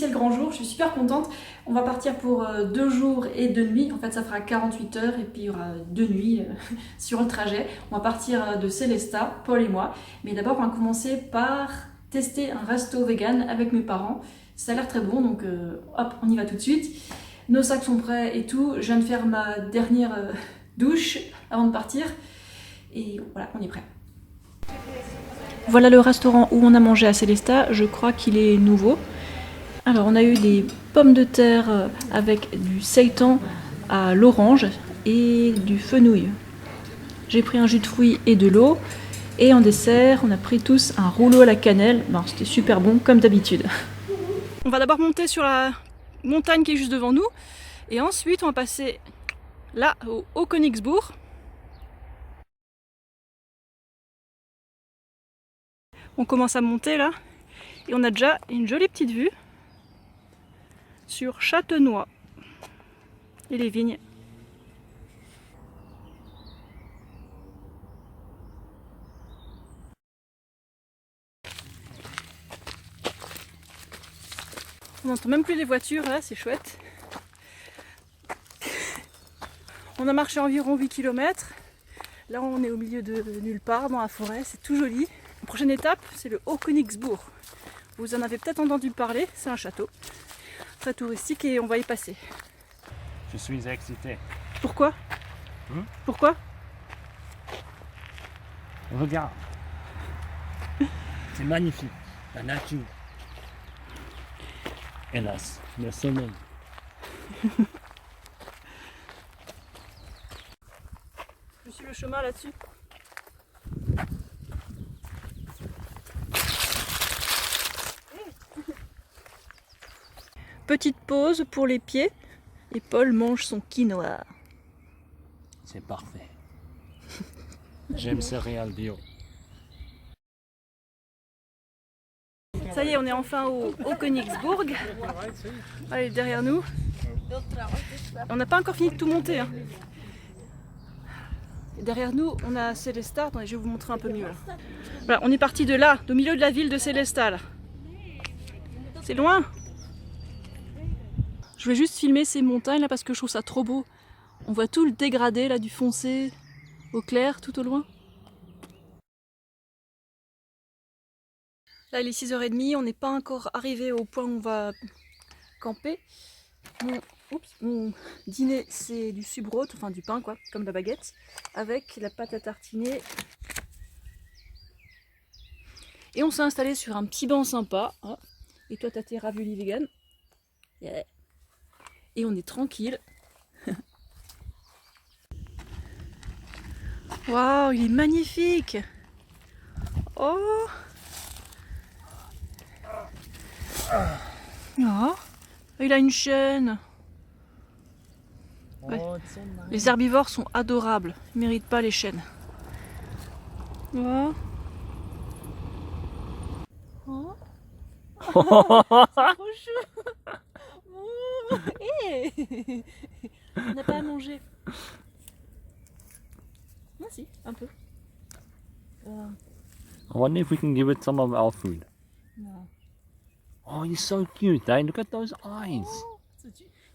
c'est le grand jour, je suis super contente. On va partir pour 2 jours et 2 nuits. En fait, ça fera 48 heures et puis il y aura 2 nuits sur le trajet. On va partir de Sélestat, Paul et moi. Mais d'abord, on va commencer par tester un resto vegan avec mes parents. Ça a l'air très bon, donc hop, on y va tout de suite. Nos sacs sont prêts et tout. Je viens de faire ma dernière douche avant de partir. Et voilà, on est prêt. Voilà le restaurant où on a mangé à Sélestat. Je crois qu'il est nouveau. Alors, on a eu des pommes de terre avec du seitan à l'orange et du fenouil. J'ai pris un jus de fruits et de l'eau. Et en dessert, on a pris tous un rouleau à la cannelle. Ben, c'était super bon, comme d'habitude. On va d'abord monter sur la montagne qui est juste devant nous. Et ensuite, on va passer là, au Haut-Königsbourg. On commence à monter là. Et on a déjà une jolie petite vue sur Châtenois et les vignes. On n'entend même plus les voitures là, c'est chouette. On a marché environ 8 km. Là on est au milieu de nulle part dans la forêt, c'est tout joli. La prochaine étape c'est le Haut-Königsbourg. Vous en avez peut-être entendu parler, c'est un château très touristique et on va y passer. Je suis excité. Pourquoi Pourquoi Regarde. C'est magnifique. La nature. Hélas, le soleil. Je suis le chemin là-dessus. Petite pause pour les pieds et Paul mange son quinoa. C'est parfait. J'aime céréales bio. Ça y est, on est enfin au Königsbourg. Allez, derrière nous. On n'a pas encore fini de tout monter. Hein. Et derrière nous, on a Sélestat. Attendez, je vais vous montrer un peu mieux. Là. Voilà, on est parti de là, au milieu de la ville de Sélestat. C'est loin. Je vais juste filmer ces montagnes là parce que je trouve ça trop beau. On voit tout le dégradé là, du foncé au clair, tout au loin. Là, il est 6h30, on n'est pas encore arrivé au point où on va camper. Mon dîner, c'est du subbrot, enfin du pain quoi, comme la baguette, avec la pâte à tartiner. Et on s'est installé sur un petit banc sympa. Hein. Et toi, t'as tes raviolis vegan. Yeah. Et on est tranquille. Waouh, il est magnifique. Oh. Oh. Il a une chaîne. Ouais. Les herbivores sont adorables. Ils ne méritent pas les chênes. Oh. Oh. C'est trop chou. Oh. Hey. On n'a pas à manger. Ah si, un peu. I wonder if we can give it some of our food. No. Oh, he's so cute, eh? Look at those eyes. Oh,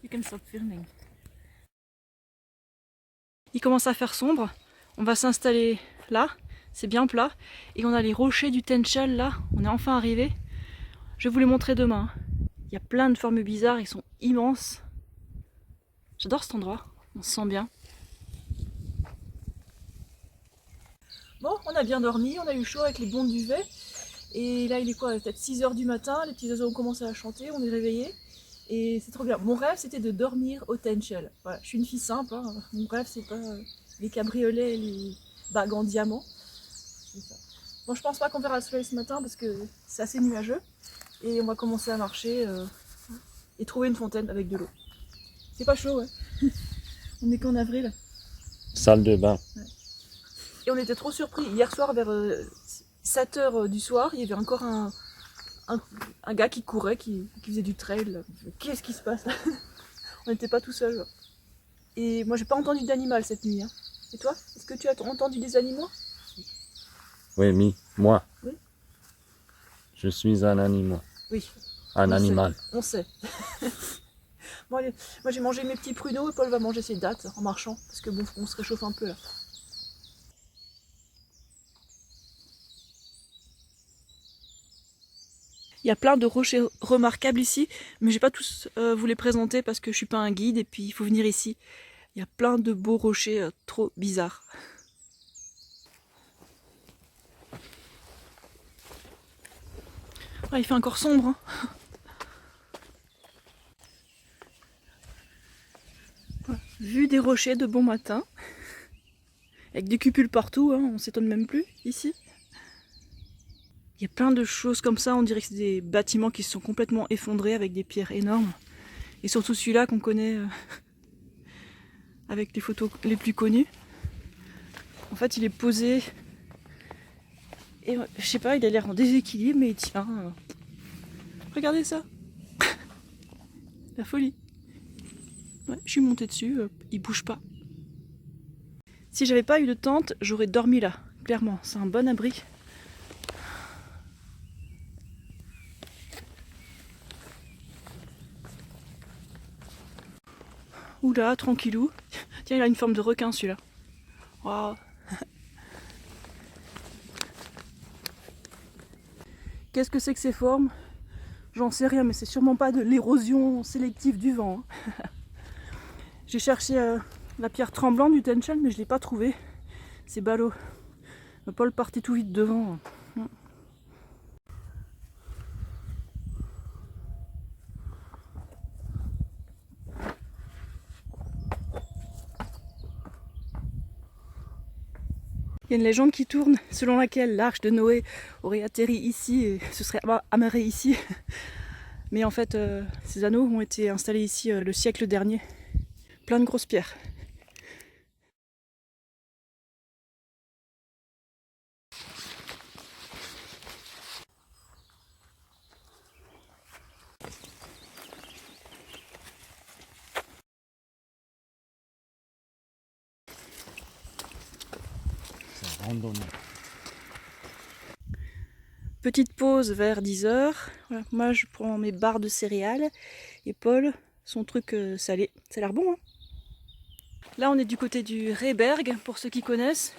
you can stop filming. Il commence à faire sombre. On va s'installer là. C'est bien plat. Et on a les rochers du Tencel là. On est enfin arrivé. Je vais vous les montrer demain. Il y a plein de formes bizarres. Ils sont immenses. J'adore cet endroit. On se sent bien. Bon, on a bien dormi. On a eu chaud avec les bons duvets. Et là, il est quoi? Peut-être 6h du matin. Les petits oiseaux ont commencé à chanter. On est réveillés. Et c'est trop bien. Mon rêve, c'était de dormir au Tencel. Voilà, je suis une fille simple. Hein. Mon rêve, c'est pas les cabriolets et les bagues en diamant. Ça. Bon, je pense pas qu'on verra le soleil ce matin parce que c'est assez nuageux. Et on va commencer à marcher et trouver une fontaine avec de l'eau. C'est pas chaud, ouais. On est qu'en avril. Salle de bain. Ouais. Et on était trop surpris. Hier soir, vers 7h du soir, il y avait encore un gars qui courait, qui faisait du trail. Qu'est-ce qui se passe? On n'était pas tout seul. Et moi, j'ai pas entendu d'animal cette nuit. Hein. Et toi? Est-ce que tu as entendu des animaux? Oui, moi. Oui. Je suis un animal. Oui. un animal. On sait. Bon allez, moi j'ai mangé mes petits pruneaux et Paul va manger ses dattes en marchant. Parce que bon, on se réchauffe un peu là. Il y a plein de rochers remarquables ici, mais je vais pas tous vous les présenter parce que je suis pas un guide et puis il faut venir ici. Il y a plein de beaux rochers trop bizarres. Ah, il fait encore sombre. Hein. Voilà. Vue des rochers de bon matin. Avec des cupules partout, hein, on s'étonne même plus ici. Il y a plein de choses comme ça, on dirait que c'est des bâtiments qui se sont complètement effondrés avec des pierres énormes. Et surtout celui-là qu'on connaît avec les photos les plus connues. En fait, il est posé et je sais pas, il a l'air en déséquilibre, mais il tient. Regardez ça. La folie. Ouais, je suis montée dessus, il bouge pas. Si j'avais pas eu de tente, j'aurais dormi là, clairement. C'est un bon abri. Oula, tranquillou. Tiens, il a une forme de requin celui-là. Waouh. Qu'est-ce que c'est que ces formes? J'en sais rien, mais c'est sûrement pas de l'érosion sélective du vent. J'ai cherché la pierre tremblante du Tencel, mais je l'ai pas trouvée. C'est ballot. Paul partait tout vite devant. Il y a une légende qui tourne selon laquelle l'arche de Noé aurait atterri ici et se serait amarrée ici. Mais en fait, ces anneaux ont été installés ici le siècle dernier. Plein de grosses pierres. Petite pause vers 10h. Voilà, moi je prends mes barres de céréales et Paul son truc salé. Ça a l'air bon, hein. Là on est du côté du Rehberg pour ceux qui connaissent.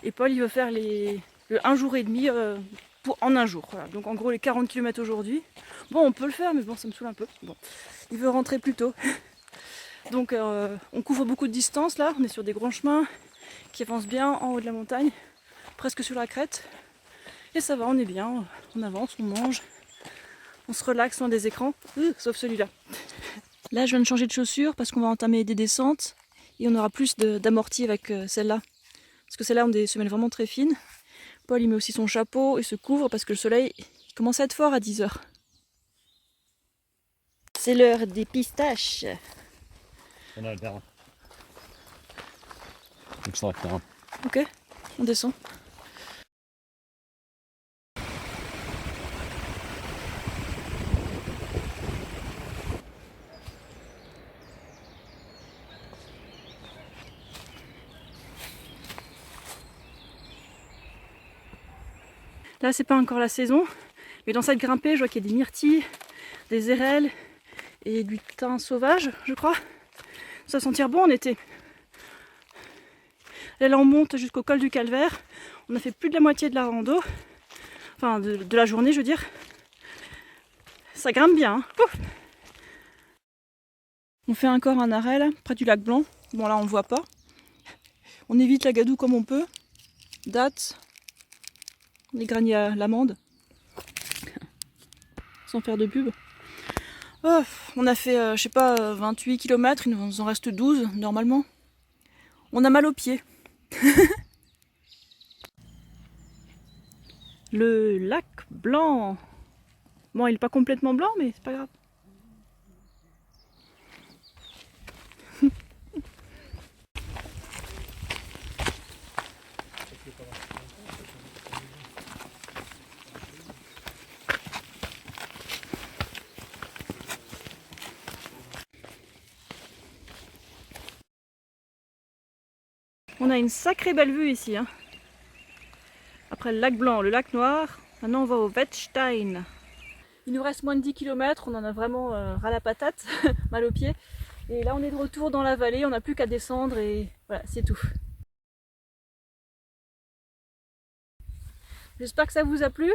Et Paul il veut faire le 1 jour et demi en un jour. Voilà. Donc en gros les 40 km aujourd'hui. Bon on peut le faire mais bon ça me saoule un peu. Bon. Il veut rentrer plus tôt. Donc on couvre beaucoup de distance là. On est sur des grands chemins qui avancent bien en haut de la montagne. Presque sur la crête. Et ça va, on est bien, on avance, on mange, on se relaxe loin des écrans, sauf celui-là. Là, je viens de changer de chaussures parce qu'on va entamer des descentes et on aura plus d'amorti avec celle-là. Parce que celle-là, on a des semelles vraiment très fines. Paul, il met aussi son chapeau et se couvre parce que le soleil il commence à être fort à 10h. C'est l'heure des pistaches. Ok, on descend. Là, c'est pas encore la saison, mais dans cette grimpée, je vois qu'il y a des myrtilles, des érelles et du thym sauvage, je crois. Ça va sentir bon en été. Là, on monte jusqu'au col du Calvaire. On a fait plus de la moitié de la rando. Enfin, de la journée, je veux dire. Ça grimpe bien. Hein. On fait encore un arrêt, là, près du lac Blanc. Bon, là, on ne voit pas. On évite la gadoue comme on peut. Dattes. Les granits à l'amande. Sans faire de pub. Oh, on a fait, je sais pas, 28 km. Il nous en reste 12, normalement. On a mal aux pieds. Le lac Blanc. Bon, il n'est pas complètement blanc, mais c'est pas grave. On a une sacrée belle vue ici. Hein. Après le lac Blanc, le lac Noir, maintenant on va au Wettstein. Il nous reste moins de 10 km, on en a vraiment ras la patate, mal aux pieds. Et là on est de retour dans la vallée, on n'a plus qu'à descendre et voilà, c'est tout. J'espère que ça vous a plu.